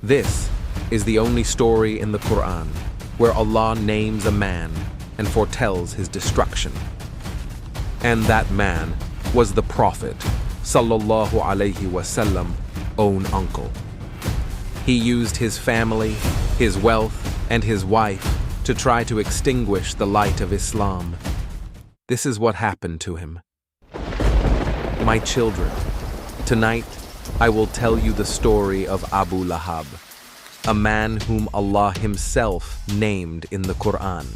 This is the only story in the Qur'an where Allah names a man and foretells his destruction. And that man was the Prophet sallallahu alaihi wasallam own uncle. He used his family, his wealth, and his wife to try to extinguish the light of Islam. This is what happened to him. My children, tonight I will tell you the story of Abu Lahab, a man whom Allah himself named in the Qur'an.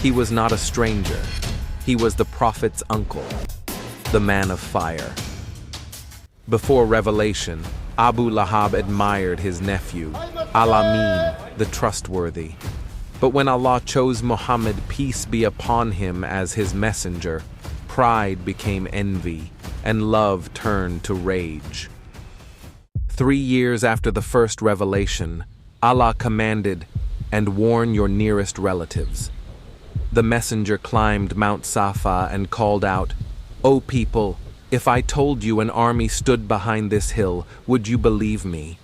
He was not a stranger. He was the Prophet's uncle, the man of fire. Before revelation, Abu Lahab admired his nephew, Al-Amin, the trustworthy. But when Allah chose Muhammad, peace be upon him, as his messenger, pride became envy, and love turned to rage. 3 years after the first revelation, Allah commanded, "And warn your nearest relatives." The messenger climbed Mount Safa and called out, "O people, if I told you an army stood behind this hill, would you believe me?"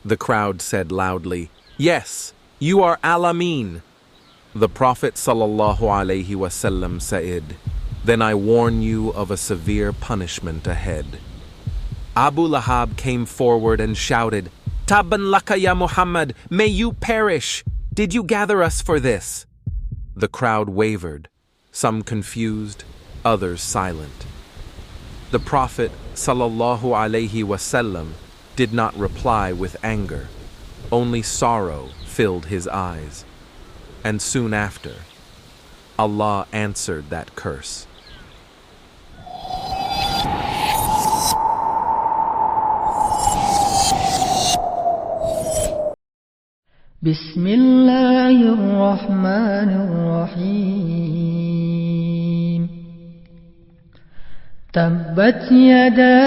The crowd said loudly, "Yes, you are Al-Amin." The Prophet sallallahu alaihi wasallam said, "Then I warn you of a severe punishment ahead." Abu Lahab came forward and shouted, "Tabban laka ya Muhammad, may you perish! Did you gather us for this?" The crowd wavered, some confused, others silent. The Prophet sallallahu alaihi wasallam did not reply with anger. Only sorrow filled his eyes. And soon after, Allah answered that curse. بسم الله الرحمن الرحيم تبت يدا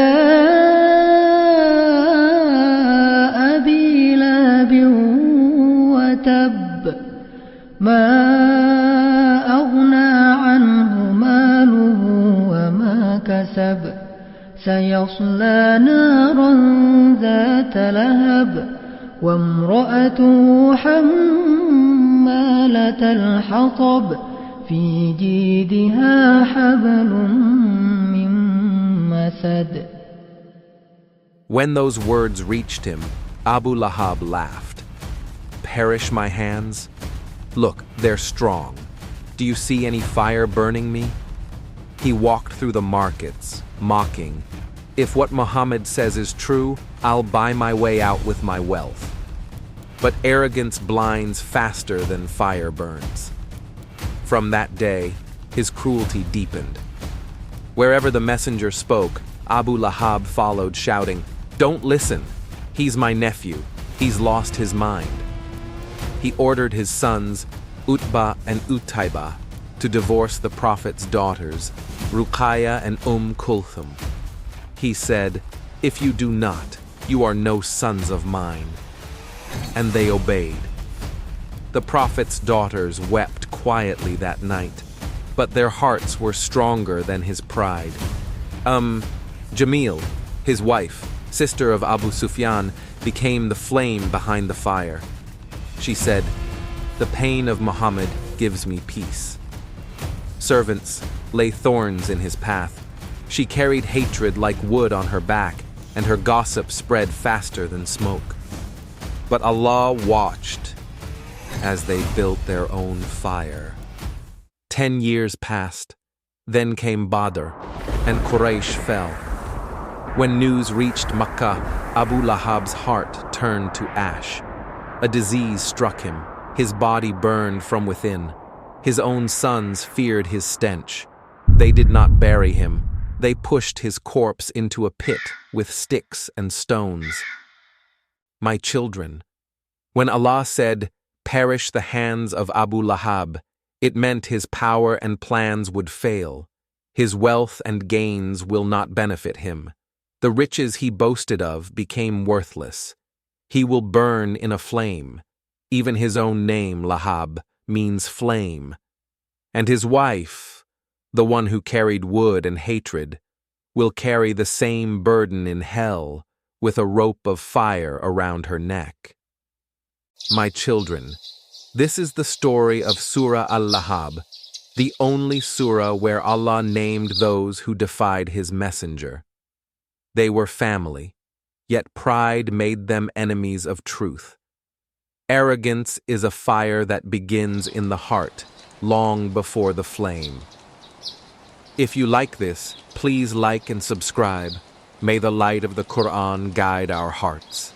أبي لهب وتب ما أغنى عنه ماله وما كسب سيصلى نارا ذات لهب وامرأته حمالة الحطب في جيدها حبل من مسد. When those words reached him, Abu Lahab laughed. "Perish my hands? Look, they're strong. Do you see any fire burning me?" He walked through the markets, mocking, "If what Muhammad says is true, I'll buy my way out with my wealth." But arrogance blinds faster than fire burns. From that day, his cruelty deepened. Wherever the messenger spoke, Abu Lahab followed, shouting, "Don't listen! He's my nephew. He's lost his mind." He ordered his sons, Utbah and Utaybah, to divorce the Prophet's daughters, Ruqayya and Kulthum. He said, "If you do not, you are no sons of mine." And they obeyed. The Prophet's daughters wept quietly that night, but their hearts were stronger than his pride. Jamil, his wife, sister of Abu Sufyan, became the flame behind the fire. She said, "The pain of Muhammad gives me peace." Servants lay thorns in his path. She carried hatred like wood on her back, and her gossip spread faster than smoke. But Allah watched as they built their own fire. 10 years passed. Then came Badr, and Quraysh fell. When news reached Makkah, Abu Lahab's heart turned to ash. A disease struck him. His body burned from within. His own sons feared his stench. They did not bury him. They pushed his corpse into a pit with sticks and stones. My children, when Allah said, "Perish the hands of Abu Lahab," it meant his power and plans would fail. His wealth and gains will not benefit him. The riches he boasted of became worthless. He will burn in a flame. Even his own name, Lahab, means flame. And his wife, the one who carried wood and hatred, will carry the same burden in hell, with a rope of fire around her neck. My children, this is the story of Surah Al-Lahab, the only surah where Allah named those who defied His messenger. They were family, yet pride made them enemies of truth. Arrogance is a fire that begins in the heart, long before the flame. If you like this, please like and subscribe. May the light of the Qur'an guide our hearts.